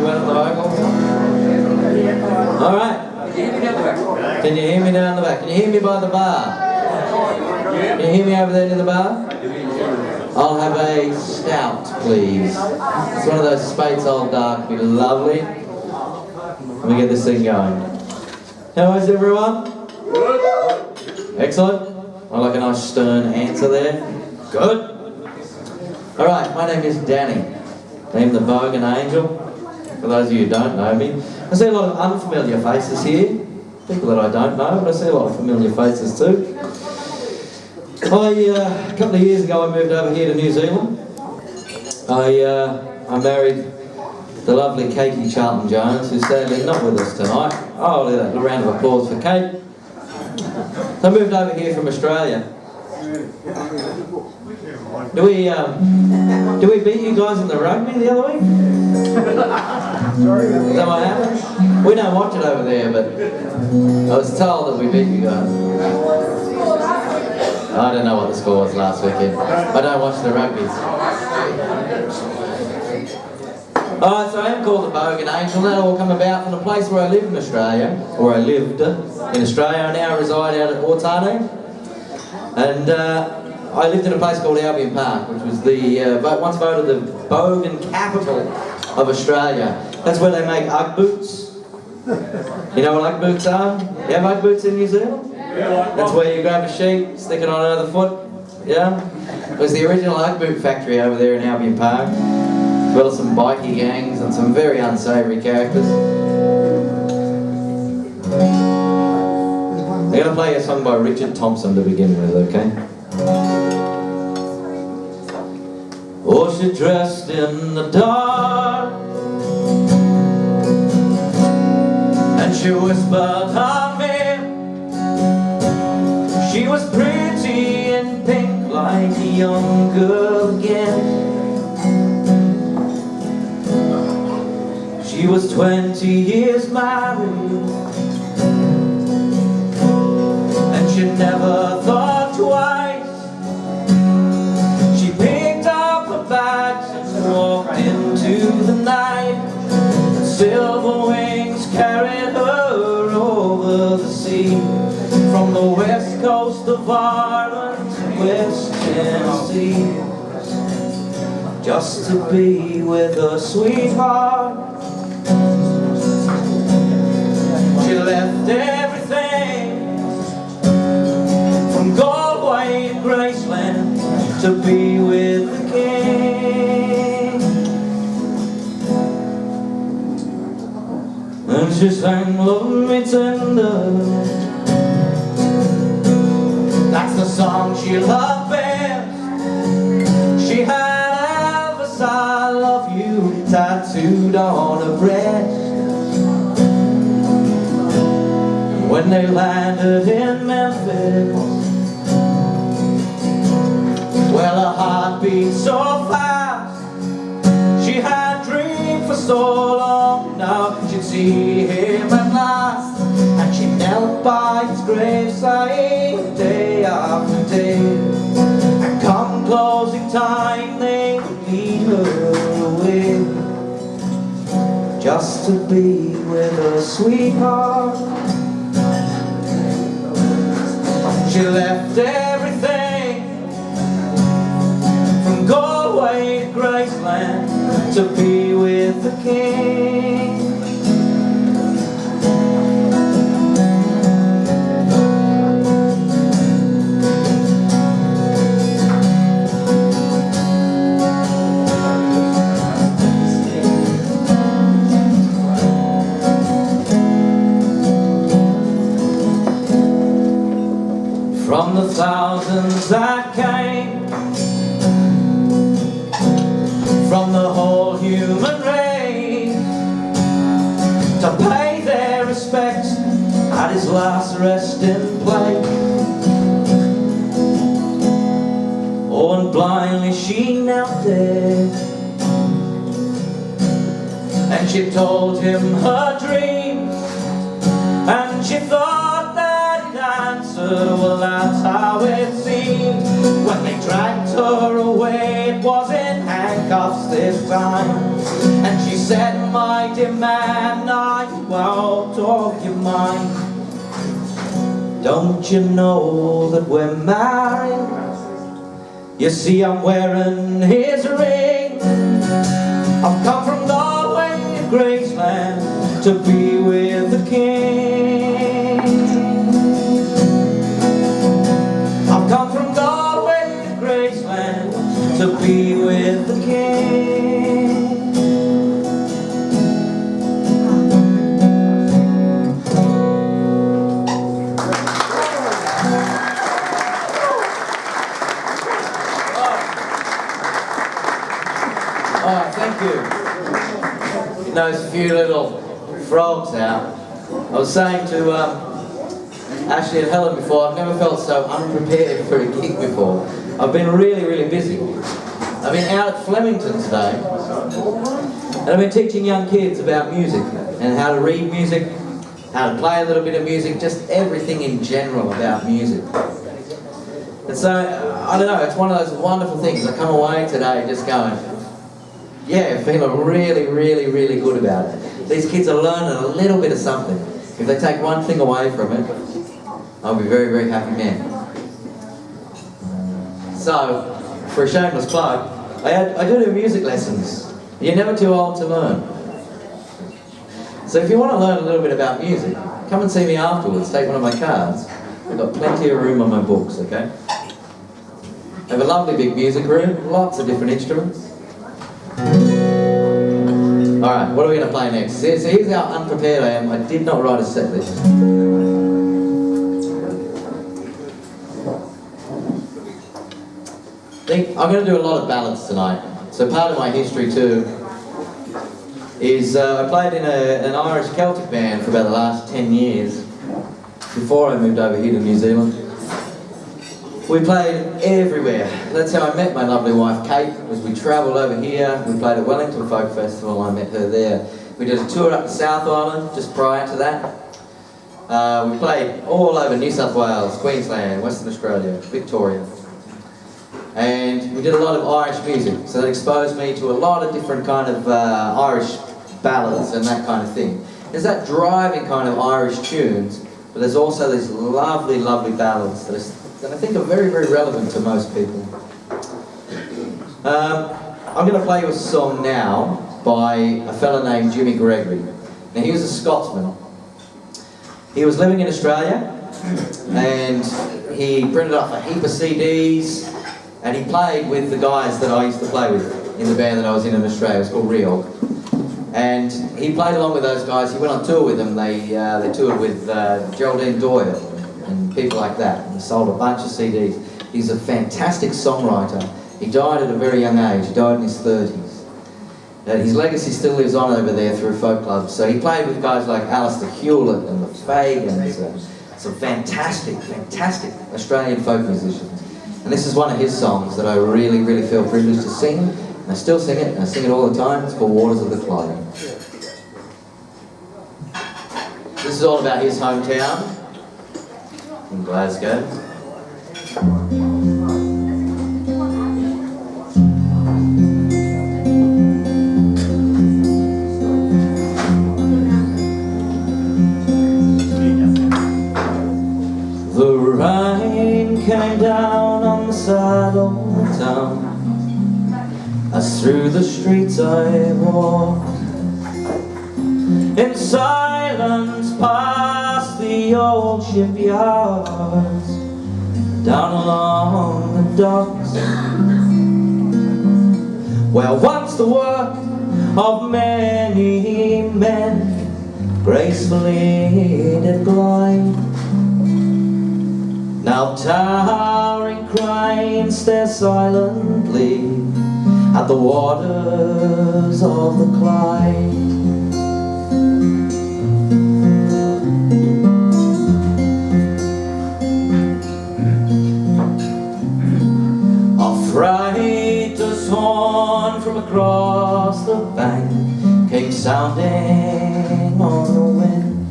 Good one at the vocal. All right. Can you hear me down the back? Can you hear me by the bar? Can you hear me over there to the bar? I'll have a stout, please. It's one of those Spates Old Dark. Be lovely. Let me get this thing going. How is everyone? Excellent. I like a nice stern answer there. Good. All right, my name is Danny. I'm the Bogan Angel. For those of you who don't know me, I see a lot of unfamiliar faces here. People that I don't know, but I see a lot of familiar faces too. A couple of years ago I moved over here to New Zealand. I married the lovely Katie Charlton Jones, who's sadly not with us tonight. Oh, a round of applause for Kate. So I moved over here from Australia. Do we beat you guys in the rugby the other week? Is that what happened? We don't watch it over there, but I was told that we beat you guys. I don't know what the score was last weekend. I don't watch the rugby. Alright, so I am called the Bogan Angel. That all come about from the place where I live in Australia, or I lived in Australia. I now reside out at Ortano. And I lived in a place called Albion Park, which was the once voted the Bogan capital of Australia. That's where they make Ugg boots. You know what Ugg boots are? You have Ugg boots in New Zealand? That's where you grab a sheet, stick it on another foot. Yeah? It was the original Ugg boot factory over there in Albion Park. As well as some bikie gangs and some very unsavoury characters. I'm going to play a song by Richard Thompson to begin with, okay? Oh, she dressed in the dark and she whispered her name. She was pretty and pink like a young girl again. She was 20 years married and she never thought twice. She picked up her bags and walked into the night, and silver wings carried her over the sea, from the west coast of Ireland to West Tennessee, just to be with her sweetheart. She left everything, from Galway to Graceland, to be with the king. And she sang "Love Me Tender." That's the song she loved best. She had Elvis "I love you" tattooed on her breast. When they landed in Memphis, well, her heart beat so fast. She had dreamed for so long, now she'd see him at last. And she knelt by his graveside day after day, and come closing time they would lead her away, just to be with her sweetheart. She left everything, from Galway to Graceland, to be with the king. From the thousands that came from the whole human race to pay their respects at his last resting place. Oh, and blindly she knelt there, and she told him her dreams, and she thought that he'd answer, well, that's how it seemed. When they dragged her away, it was in handcuffs this time, and she said, my dear man, are you out of your mind? Don't you know that we're married? You see, I'm wearing his ring. I've come from Galway to Graceland to be with the king. I've come from Galway to Graceland to be with the king. Thank you. In those few little frogs out, I was saying to Ashley and Helen before, I've never felt so unprepared for a gig before. I've been really, really busy. I've been out at Flemington today, and I've been teaching young kids about music, and how to read music, how to play a little bit of music, just everything in general about music. And so, I don't know, it's one of those wonderful things. I come away today just going, yeah, feeling really, really, really good about it. These kids are learning a little bit of something. If they take one thing away from it, I'll be very, very happy man. So, for a shameless plug, I do music lessons. You're never too old to learn. So if you want to learn a little bit about music, come and see me afterwards. Take one of my cards. I've got plenty of room on my books, okay? I have a lovely big music room, lots of different instruments. Alright, what are we going to play next? So here's how unprepared I am. I did not write a set list. I'm going to do a lot of ballads tonight. So part of my history too is I played in an Irish Celtic band for about the last 10 years before I moved over here to New Zealand. We played everywhere. That's how I met my lovely wife Kate, as we travelled over here. We played at Wellington Folk Festival, I met her there. We did a tour up the South Island just prior to that. We played all over New South Wales, Queensland, Western Australia, Victoria. And we did a lot of Irish music, so that exposed me to a lot of different kind of Irish ballads and that kind of thing. There's that driving kind of Irish tunes, but there's also these lovely, lovely ballads that I think are very, very relevant to most people. I'm going to play you a song now by a fella named Jimmy Gregory. Now he was a Scotsman. He was living in Australia, and he printed off a heap of CDs, and he played with the guys that I used to play with in the band that I was in Australia. It was called Hark. And he played along with those guys. He went on tour with them. They toured with Geraldine Doyle and people like that. And he sold a bunch of CDs. He's a fantastic songwriter. He died at a very young age. He died in his 30s. His legacy still lives on over there through folk clubs. So he played with guys like Alistair Hewlett and the Fagans, some fantastic, fantastic Australian folk musicians. And this is one of his songs that I really, really feel privileged to sing. And I still sing it, and I sing it all the time. It's called Waters of the Clyde. This is all about his hometown in Glasgow. The rain came down on the side of the town, as through the streets I walked, in silence past the old shipyards, down along the docks, where once the work of many men gracefully did glide. Now towering cranes stare silently at the waters of the Clyde. A freighter's horn from across the bank came sounding on the wind,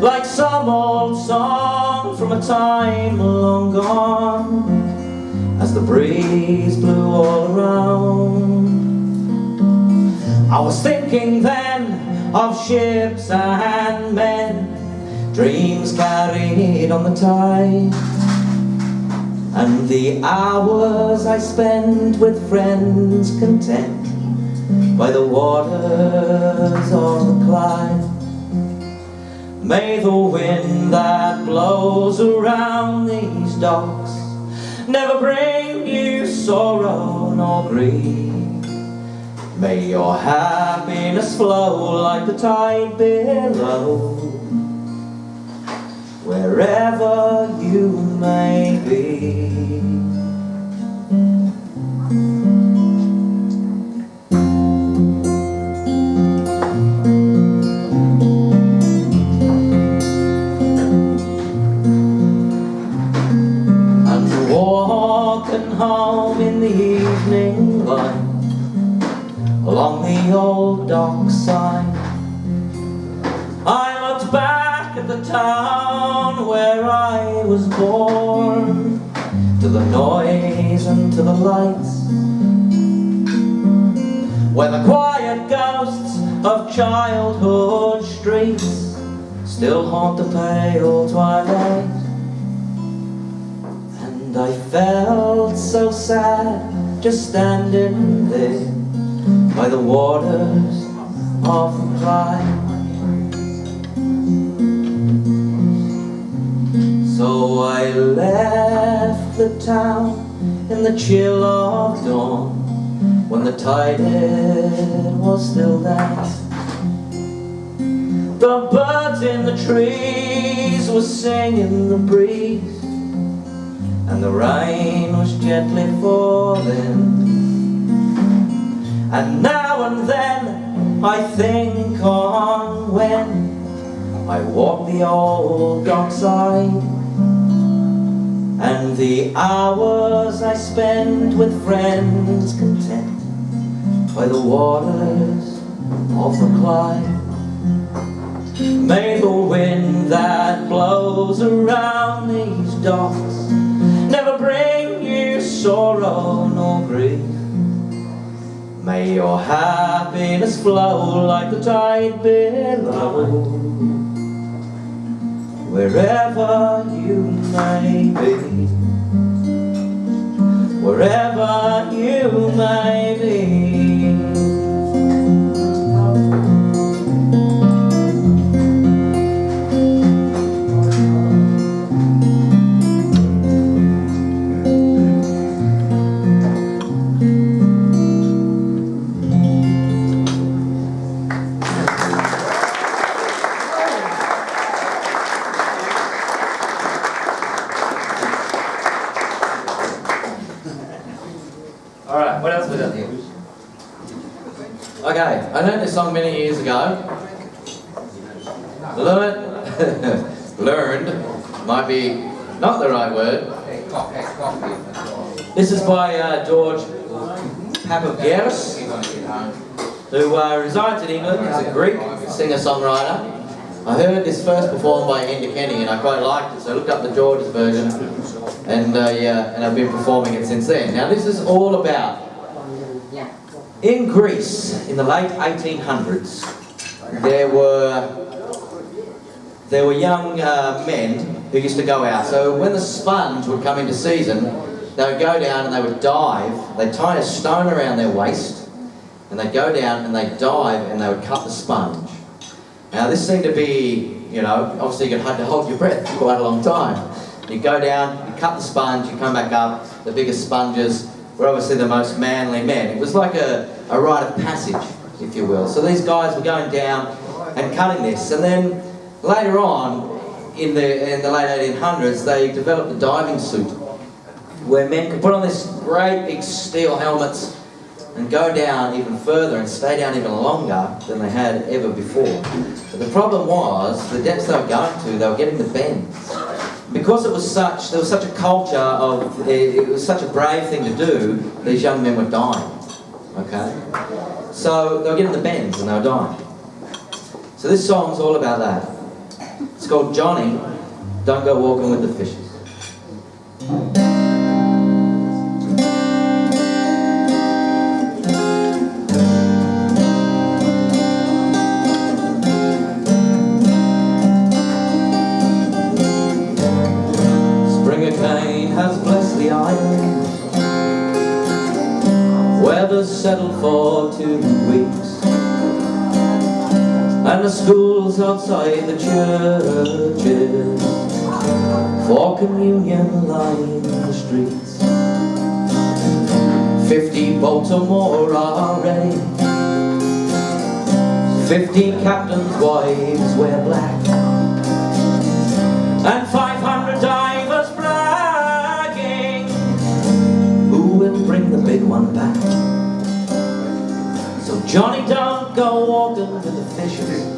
like some old song from a time long gone, as the breeze blew all around. I was thinking then of ships and men, dreams carried on the tide, and the hours I spent with friends content by the waters of the Clyde. May the wind that blows around these docks never bring you sorrow nor grief. May your happiness flow like the tide below, wherever you may be. And walking home in the evening light, along the old dockside, I looked back at the town where I was born, to the noise and to the lights, where the quiet ghosts of childhood streets still haunt the pale twilight. And I felt so sad just standing there by the waters of the Clyde. So I left the town in the chill of dawn, when the tide was still there. The birds in the trees were singing the breeze, and the rain was gently falling. And now and then I think on when I walk the old dockside, and the hours I spend with friends content by the waters of the Clyde. May the wind that blows around these docks never bring you sorrow nor grief. May your happiness flow like the tide below, wherever you may be, wherever you may be. Alright, what else we done here? Okay, I learned this song many years ago. Learned might be not the right word. This is by George Papavgeris, who resides in England. He's a Greek singer-songwriter. I heard this first performed by Andy Kenny and I quite liked it, so I looked up the George's version, and I've been performing it since then. Now this is all about, in Greece in the late 1800s, there were young men who used to go out. So when the sponge would come into season, they would go down and they would dive. They'd tie a stone around their waist, and they'd go down and they'd dive and they would cut the sponge. Now this seemed to be, you know, obviously you had to hold your breath for quite a long time. You go down, you cut the sponge, you come back up. The biggest sponges were obviously the most manly men. It was like a rite of passage, if you will. So these guys were going down and cutting this, and then later on, in the late 1800s, they developed a diving suit where men could put on this great big steel helmets and go down even further and stay down even longer than they had ever before. But the problem was, the depths they were going to, they were getting the bends. Because there was such a culture of, it was such a brave thing to do, these young men were dying, okay? So they were getting the bends and they were dying. So this song's all about that. It's called Johnny, Don't Go Walking with the Fishes. and the schools outside the churches for communion line the streets. 50 boats or more are ready, 50 captains' wives wear black, and 500 divers bragging who will bring the big one back. So Johnny, don't go walking with the fishes,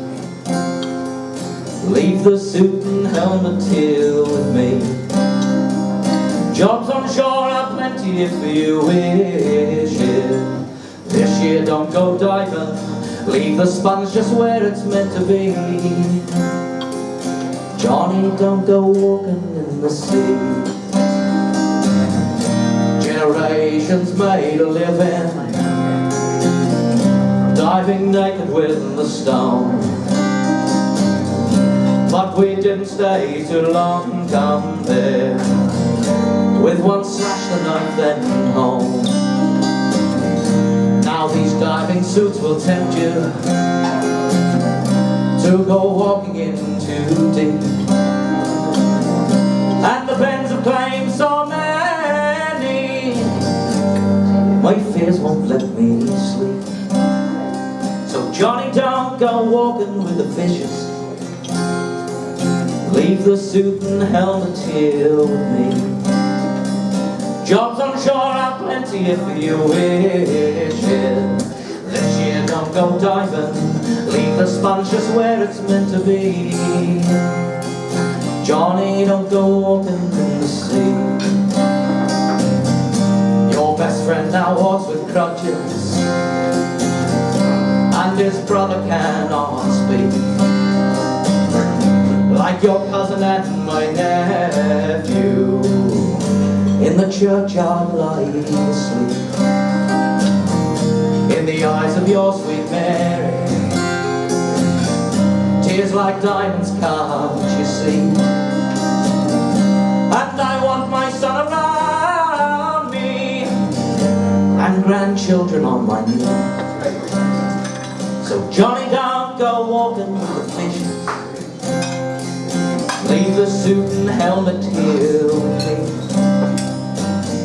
leave the suit and helmet here with me. Jobs on shore are plenty if you wish it. This year don't go diving, leave the sponge just where it's meant to be. Johnny, don't go walking in the sea. Generations made a living diving naked with the stone, but we didn't stay too long. Come there with one slash the knife, then home. Now these diving suits will tempt you to go walking in too deep, and the bends have claimed so many, my fears won't let me sleep. So Johnny, don't go walking with the fishes, leave the suit and helmet here with me. Jobs on shore are plenty if you wish it. This year don't go diving, leave the sponge just where it's meant to be. Johnny, don't go walking in the sea. Your best friend now walks with crutches, and his brother cannot speak, like your cousin and my nephew in the churchyard lying asleep. In the eyes of your sweet Mary, tears like diamonds, can't you see? And I want my son around me, and grandchildren on my knee. So Johnny, don't go walking with the fishes, leave the suit and helmet here with me.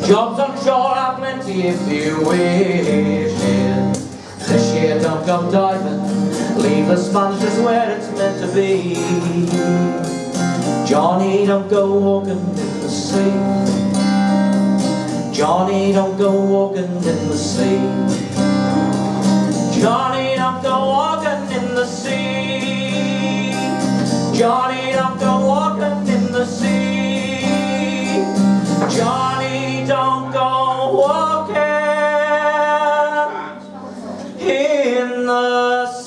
Jobs on shore are plenty if you wish it. This year don't go diving, leave the sponge just where it's meant to be. Johnny, don't go walking in the sea. Johnny, don't go walking in the sea. Johnny, don't go walking in the sea. Johnny, don't go walking in the sea. Johnny, don't go walking in the sea.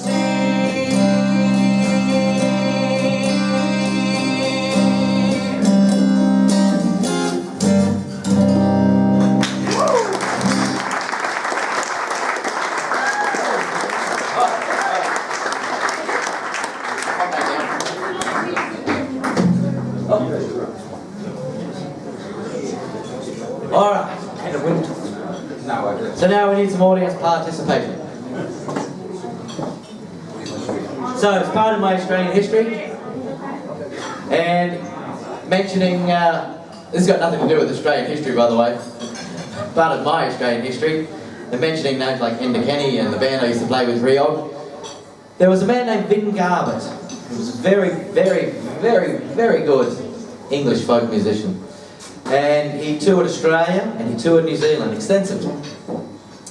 Alright, so now we need some audience participation. So it's part of my Australian history, and mentioning, this has got nothing to do with Australian history, by the way, part of my Australian history, and mentioning names like Enda Kenny and the band I used to play with, Riog. There was a man named Vin Garbutt, who was a very, very, very, very good English folk musician. And he toured Australia and he toured New Zealand extensively.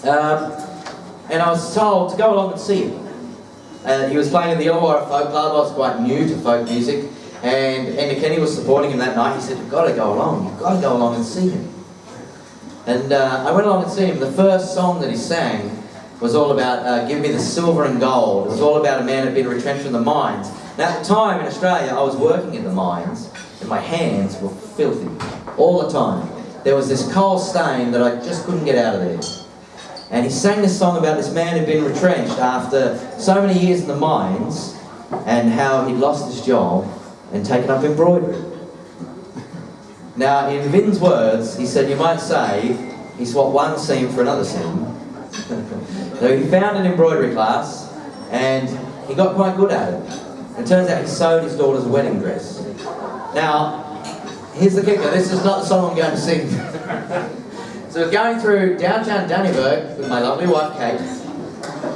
And I was told to go along and see him. He was playing in the Illawarra Folk Club. I was quite new to folk music, and Enda Kenny was supporting him that night. He said, "You've got to go along. You've got to go along and see him." And I went along and see him. The first song that he sang was all about "Give me the silver and gold." It was all about a man who'd been retrenched from the mines. Now at the time in Australia, I was working in the mines, and my hands were filthy all the time. There was this coal stain that I just couldn't get out of there. And he sang this song about this man who'd been retrenched after so many years in the mines, and how he'd lost his job and taken up embroidery. Now, in Vin's words, he said, you might say, he swapped one seam for another seam. So he found an embroidery class, and he got quite good at it. It turns out he sewed his daughter's wedding dress. Now, here's the kicker. This is not the song I'm going to sing. So we're going through downtown Dannyburg with my lovely wife Kate,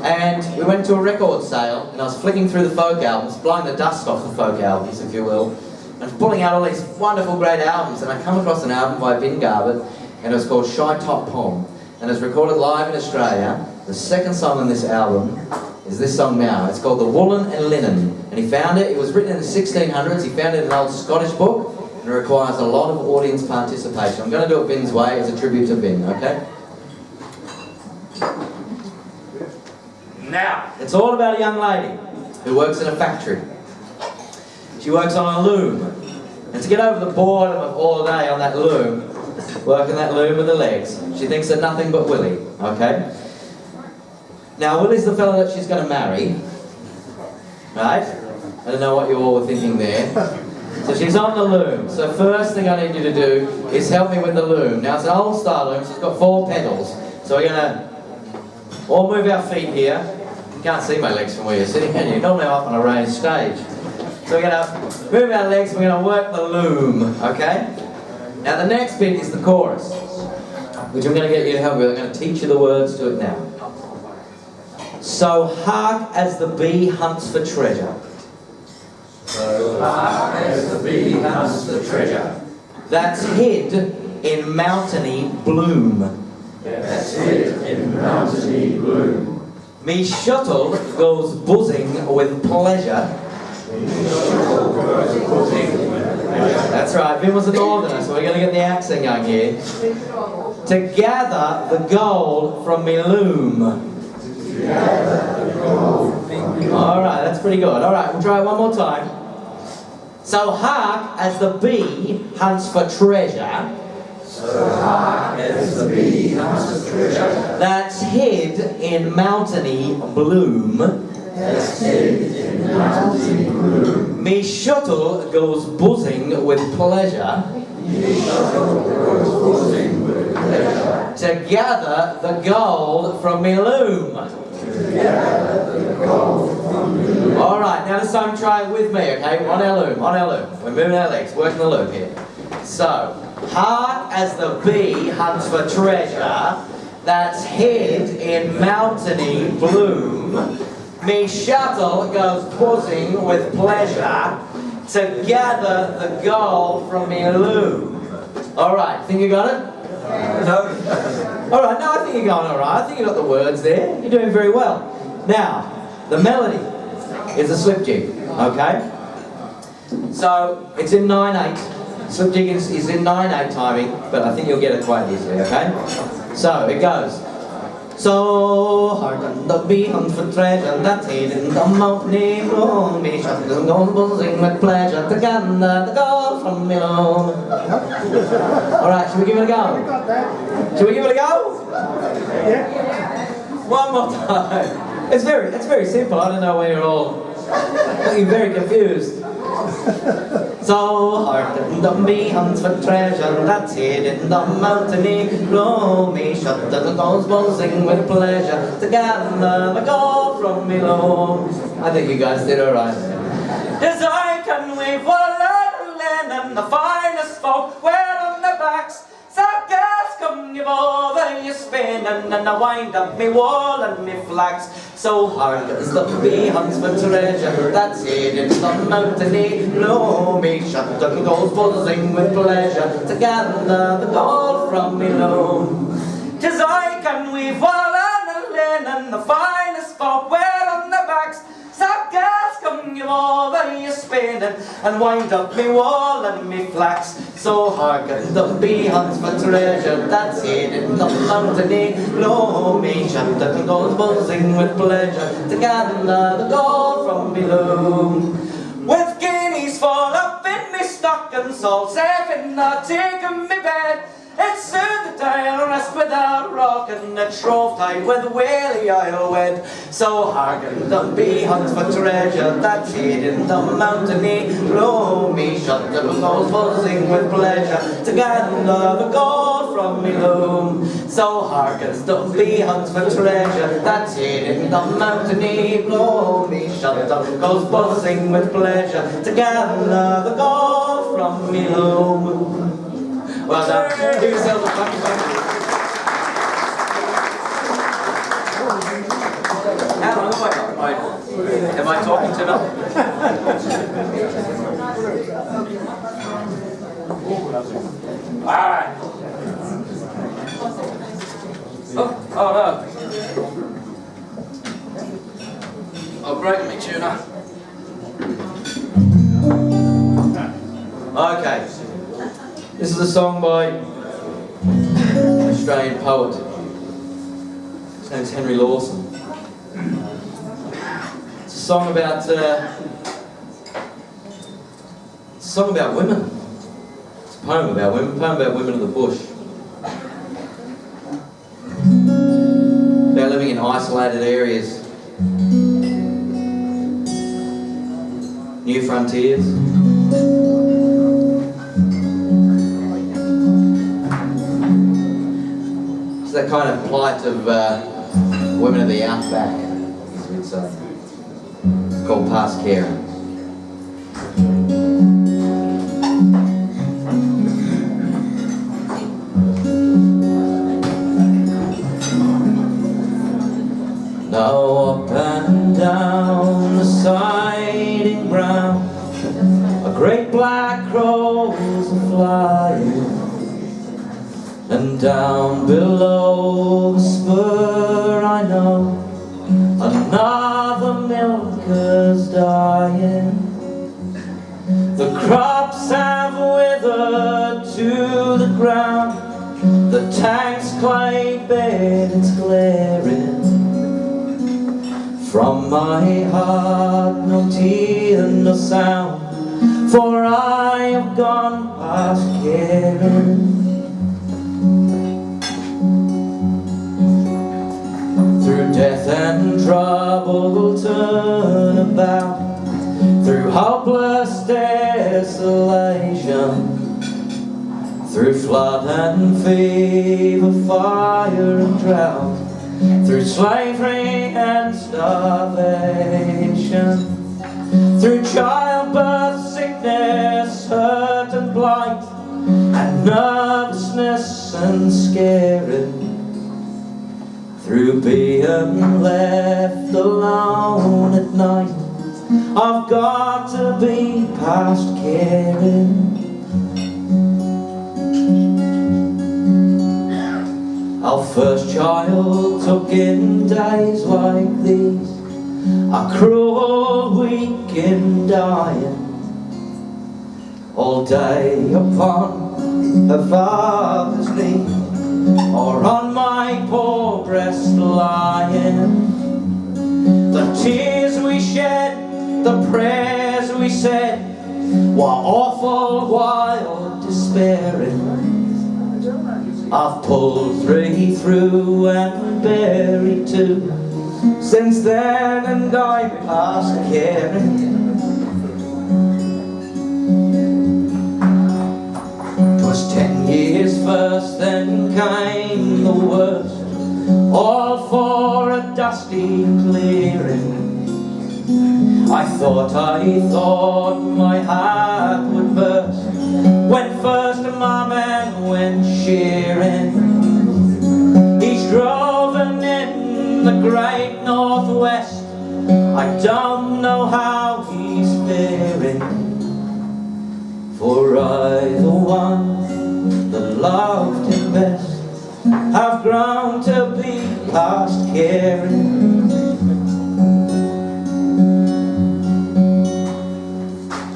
and we went to a record sale, and I was flicking through the folk albums, blowing the dust off the folk albums, if you will, and pulling out all these wonderful, great albums, and I come across an album by Vin Garbutt, and it was called Shy Top Pom, and it was recorded live in Australia. The second song on this album is this song now. It's called The Woolen and Linen, and he found it. It was written in the 1600s. He found it in an old Scottish book, and it requires a lot of audience participation. I'm going to do it Vin's way as a tribute to Vin, okay? Now, it's all about a young lady who works in a factory. She works on a loom, and to get over the boredom of all day on that loom, working that loom with the legs, she thinks of nothing but Willie, okay? Now, Willie's the fellow that she's going to marry, right? I don't know what you all were thinking there. So she's on the loom. So first thing I need you to do is help me with the loom. Now, it's an old style loom, so it's got 4 pedals. So we're going to all move our feet here. You can't see my legs from where you're sitting, can you? Normally I'm up on a raised stage. So we're going to move our legs, we're going to work the loom, okay? Now the next bit is the chorus, which I'm going to get you to help me with. I'm going to teach you the words to it now. So hark as the bee hunts for treasure. So hark as the bee hunts for treasure. That's hid in mountainy bloom. That's hid in mountainy bloom. Me shuttle goes buzzing with pleasure. That's right, Vin was a northerner, so we're going to get the accent going here. To gather the gold from me loom. Alright, that's pretty good. Alright, we'll try it one more time. So hark as the bee hunts for treasure. So hark as the bee hunts for treasure. That's hid in mountainy bloom. That's hid in mountainy bloom. Me shuttle goes buzzing with pleasure. Me shuttle goes buzzing with pleasure. To gather the gold from me loom. Alright, now this time try it with me, okay? On our loom, on our loom. We're moving our legs, working the loom here. So, hark as the bee hunts for treasure that's hid in mountainy bloom. Me shuttle goes buzzing with pleasure to gather the gold from me loom. Alright, think you got it? No. Alright, no, I think you're going alright. I think you got the words there. You're doing very well. Now, the melody is a slip jig, okay? So, it's in 9/8. Slip jig is in 9/8 timing, but I think you'll get it quite easily, okay? So, it goes. So hardened the bee hunts for treasure that's hid in the mountainy bloom. Me shuttle goes buzzing with pleasure to gather the gold from me loom. Alright, should we give it a go? Should we give it a go? Yeah. One more time. It's very simple. I don't know where you're all looking very confused. So hardened the bee hunts for treasure that's hid in the mountainy bloom. Me shuttle goes buzzing with pleasure to gather the gold from me loom. I think you guys did alright. As I can weave Woolen linen, the finest folk wear on their backs. So girls come give over you spinning, and I wind up me wool and me flax. So hard as the bee hunts for treasure that's hid in the mountainy bloom. Me shuttle goes buzzing with pleasure to gather the gold from me loom. 'Tis I can weave Woolen and linen, the finest folk wear on their backs. So girls come give over you spinning, and wind up me wool and me flax. So hearken the bee hunts for treasure that's hid in the mountainy bloom. Me shuttle goes buzzing with pleasure to gather the gold from me loom. With guineas fall up in me stocking, salt safe in the teak of me bed. It's soon the day I'll rest without rocking, a trove tied with Willie I'll wed. So hearken the bee hunts for treasure that's hid in the mountainy bloom. Me shuttle goes buzzing with pleasure to gather the gold from me loom. So hearkens the bee hunts for treasure that's hid in the mountainy bloom. Me shuttle goes buzzing with pleasure to gather the gold from me low moon. Well done. Give yourselves a clap. How long have I got? Am I talking too much? Alright. Oh no. I've broken my tuna. Okay. This is a song by an Australian poet. His name's Henry Lawson. It's a song about women. It's a poem about women of the bush. About living in isolated areas. New frontiers. It's that kind of plight of women of the outback, as we'd say. It's called past caring. Now up and down the siding ground, a great black crows are flying, and down below the spur I know another milker's dying. The crops have withered to the ground, the tank's clay bed is glaring. From my heart no tear, no sound, for I have gone past caring. Through death and trouble we'll turn about, through hopeless desolation, through flood and fever, fire and drought, through slavery and starvation, through childbirth, sickness, hurt and blight, and nervousness and scaring, through being left alone at night, I've got to be past caring. Our first child took in days like these, a cruel week in dying, all day upon her father's knee, or on my poor breast lying. The tears we shed, the prayers we said, were awful, wild, despairing. I've pulled 3 through and buried 2 since then, and I'm past caring. 'Twas 10 years first, then came the worst, all for a dusty clearing. I thought my heart would burst when first my man went shearing. He's driven in the great northwest, I don't know how he's faring, for I, the one that loved him best, have grown to be past caring.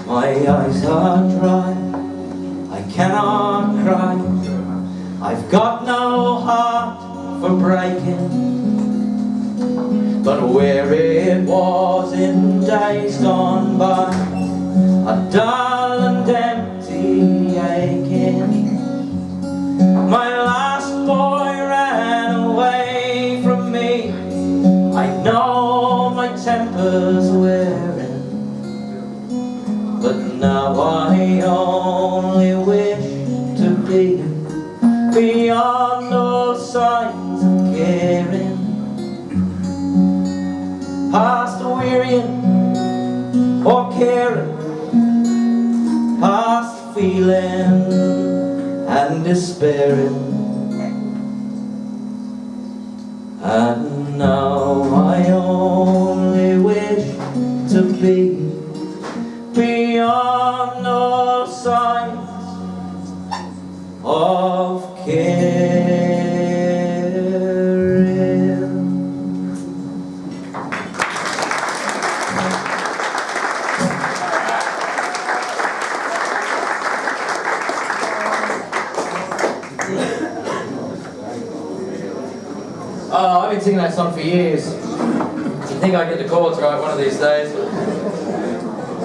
My eyes are dry, I cannot cry, I've got no heart for breaking. But where it was in days gone by, a dull and empty aching. My last boy ran away from me, I know my temper's wearing, but now I only wish to be beyond all signs of caring, past wearying caring, past feeling and despairing. And now I only wish to be beyond all signs of caring. Oh, I've been singing that song for years. I think I get the chords right one of these days.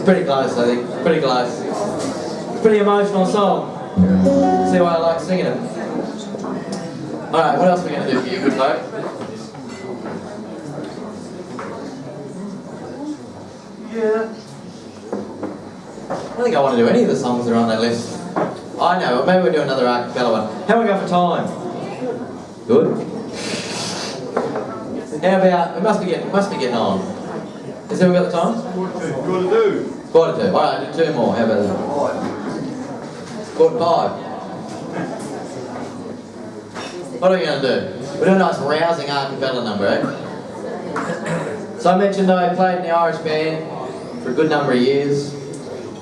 Pretty close, I think. Pretty close. Pretty emotional song. See why I like singing it. Alright, what else are we going to do for you, good folk? Yeah. I don't think I want to do any of the songs that are on that list. I know, maybe we'll do another a cappella one. How we go for time? Good? How about, we must be getting on. Is that we got the time? Quarter to. Alright, do two more. How about that? Quarter five. What are we going to do? We're doing a nice rousing a cappella number, eh? So I mentioned that I played in the Irish band for a good number of years,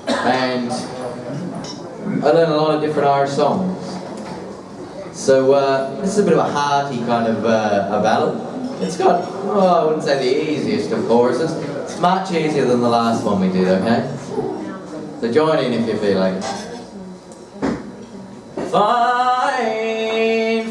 and I learned a lot of different Irish songs. So this is a bit of a hearty kind of a ballad. It's got, I wouldn't say the easiest of choruses. It's much easier than the last one we did, okay? So join in if you feel like it. Fine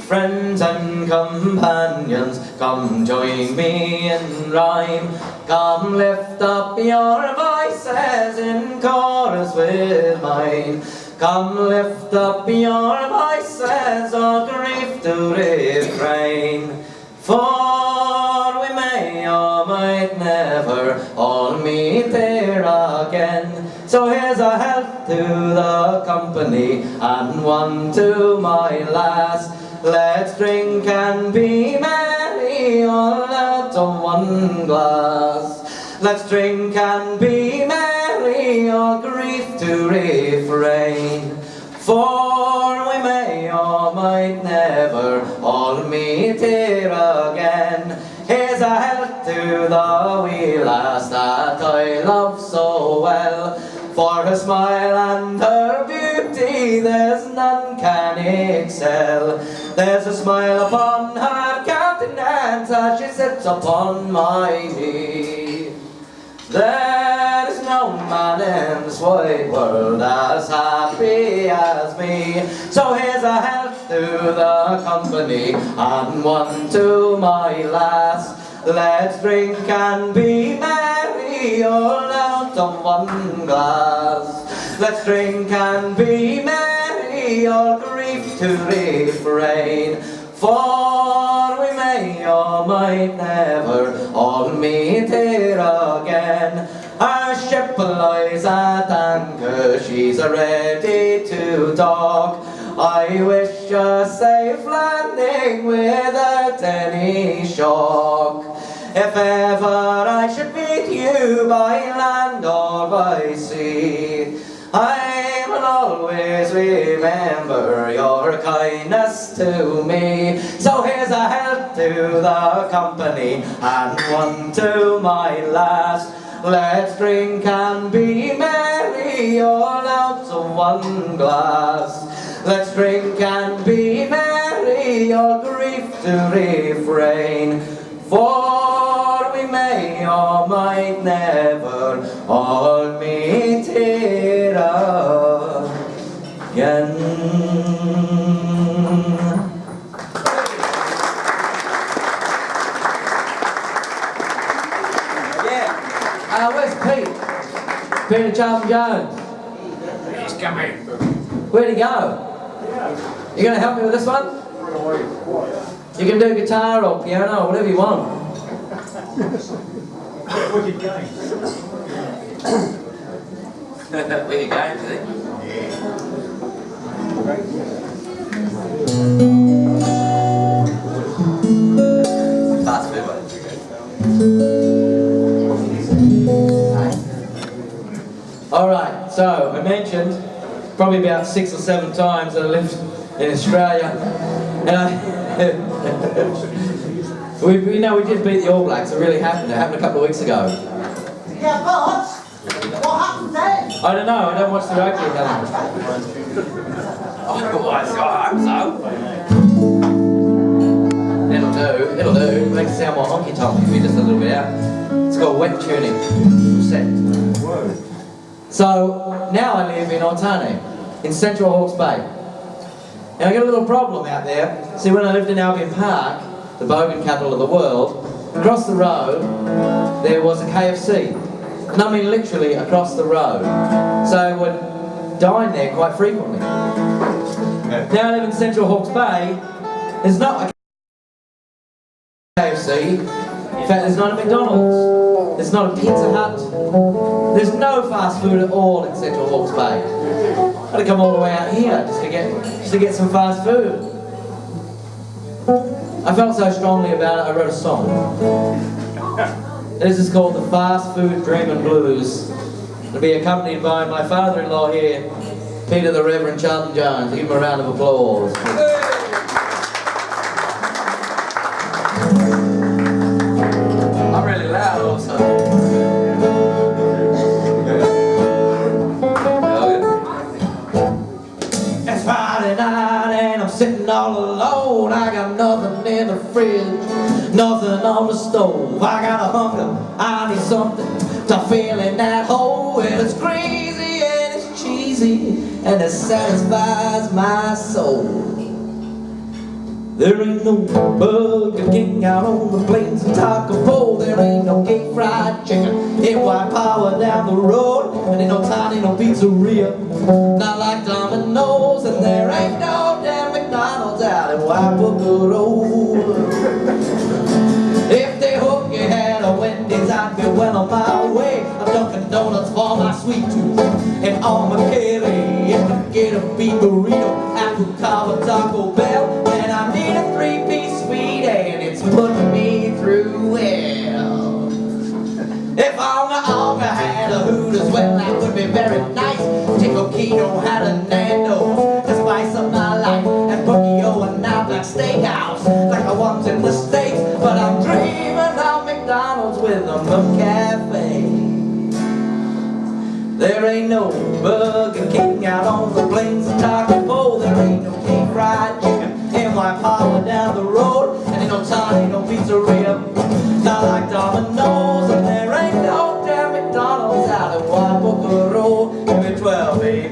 friends and companions, come join me in rhyme. Come lift up your voices in chorus with mine. Come lift up your voices, or grief to refrain. For we may or might never all meet here again. So here's a health to the company, and one to my lass. Let's drink and be merry, all out of one glass. Let's drink and be merry, or grief to refrain. For we may or might never all meet here again. Here's a health to the wee lass that I love so well. For her smile and her beauty there's none can excel. There's a smile upon her countenance as she sits upon my knee. There is no man in this wide world as happy as me. So here's a health to the company, and one to my lass. Let's drink and be merry, all out of one glass. Let's drink and be merry, all grief to refrain. For we may or might never all meet here again. Our ship lies at anchor, she's ready to dock. I wish a safe landing without any shock. If ever I should meet you by land or by sea, I will always remember your kindness to me. So here's a health to the company, and one to my lass. Let's drink and be merry, all out of one glass. Let's drink and be merry, all grief to refrain. For we may or might never all meet here again. Yeah. Where's Pete? Peter Charlton Jones. He's coming. Where'd he go? You gonna help me with this one? You can do guitar or piano or whatever you want. Wicked game. Wicked game, do you think? Fast food one. Alright, so I mentioned probably about 6 or 7 times that I lived in Australia. And we just beat the All Blacks. It really happened. It happened a couple of weeks ago. Yeah, but what happened then? I don't know. I don't watch the rugby. I hope so. It'll do. It makes it sound more honky-tonk if you just a little bit out. It's called wet tuning. Set. So, now I live in Otani, in central Hawke's Bay. And I got a little problem out there. See, when I lived in Albion Park, the Bogan capital of the world, across the road, there was a KFC. And I mean literally across the road. So I would dine there quite frequently. Now I live in central Hawke's Bay, there's not a KFC. In fact, there's not a McDonald's. There's not a Pizza Hut. There's no fast food at all in central Hawke's Bay. I had to come all the way out here just to get some fast food. I felt so strongly about it, I wrote a song. This is called The Fast Food Dream and Blues. It'll be accompanied by my father-in-law here, Peter the Reverend Charlton Jones. Give him a round of applause. I'm really loud also. It's Friday night and I'm sitting all alone. I got nothing in the fridge, nothing on the stove. I got a hunger, I need something to fill in that hole. And it's crazy and it's cheesy and it satisfies my soul. There ain't no Burger King out on the plains of Taco Bowl. There ain't no cake fried chicken in White Power down the road. And ain't no tiny, no pizzeria, not like Domino's. And there ain't no damn McDonald's out in White Booker Road. If they hook you had a Wendy's, I'd be well on my way. I'm Dunkin' Donuts for my sweet tooth and all my kitty. If I get a beef burrito, apple cobbler, Taco Bell, and I need a 3-piece sweet and it's putting me through hell. If Onga had a Hooters, well that would be very nice. Tickle Keto had a Nando's to spice up my life, and Bookie-O and Outback Steakhouse like the ones in the States. But I'm dreaming of McDonald's with a McCafe. There ain't no Burger King out on the plains of Taco Bowl. There ain't no cake fried chicken in White Power down the road. And ain't no tiny, no pizzeria, not like Domino's. And there ain't no damn McDonald's out in White Booker Road. Give me 12, baby.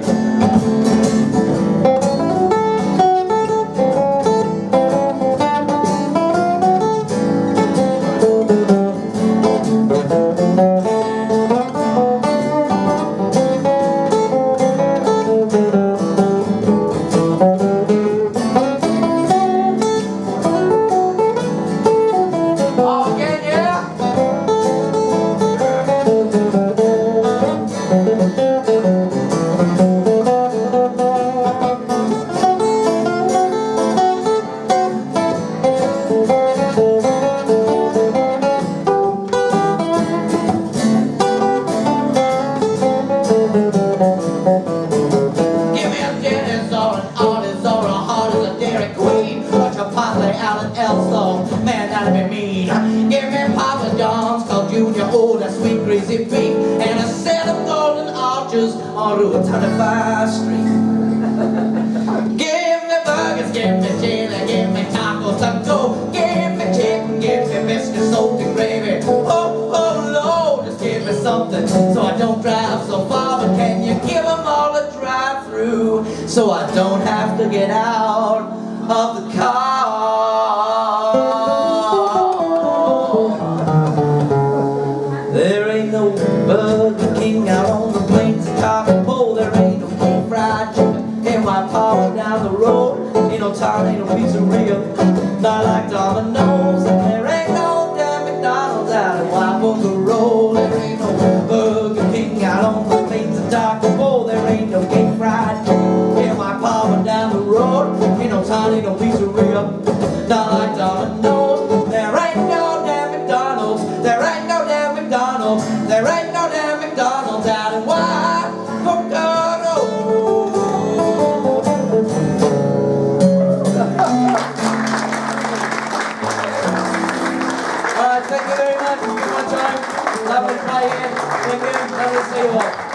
And a set of golden arches on Route 25th Street. Give me burgers, give me chili, give me tacos and go. Give me chicken, give me biscuits soaked in gravy. Oh, oh Lord, just give me something so I don't drive so far. But can you give them all a drive-through so I don't have to get out of the car? There ain't no Burger King out on the plains of Taco Bowl. There ain't no cake fried chicken in White Power down the road. Ain't no town, ain't no pizzeria, not like Domino's. And there ain't no damn McDonald's out in White Booker Road. There ain't no Burger King out on the plains of Taco Bowl. There ain't no cake fried chicken in White Power down the road. Ain't no town, ain't no pizzeria, again. Thank you. Lovely to see you all.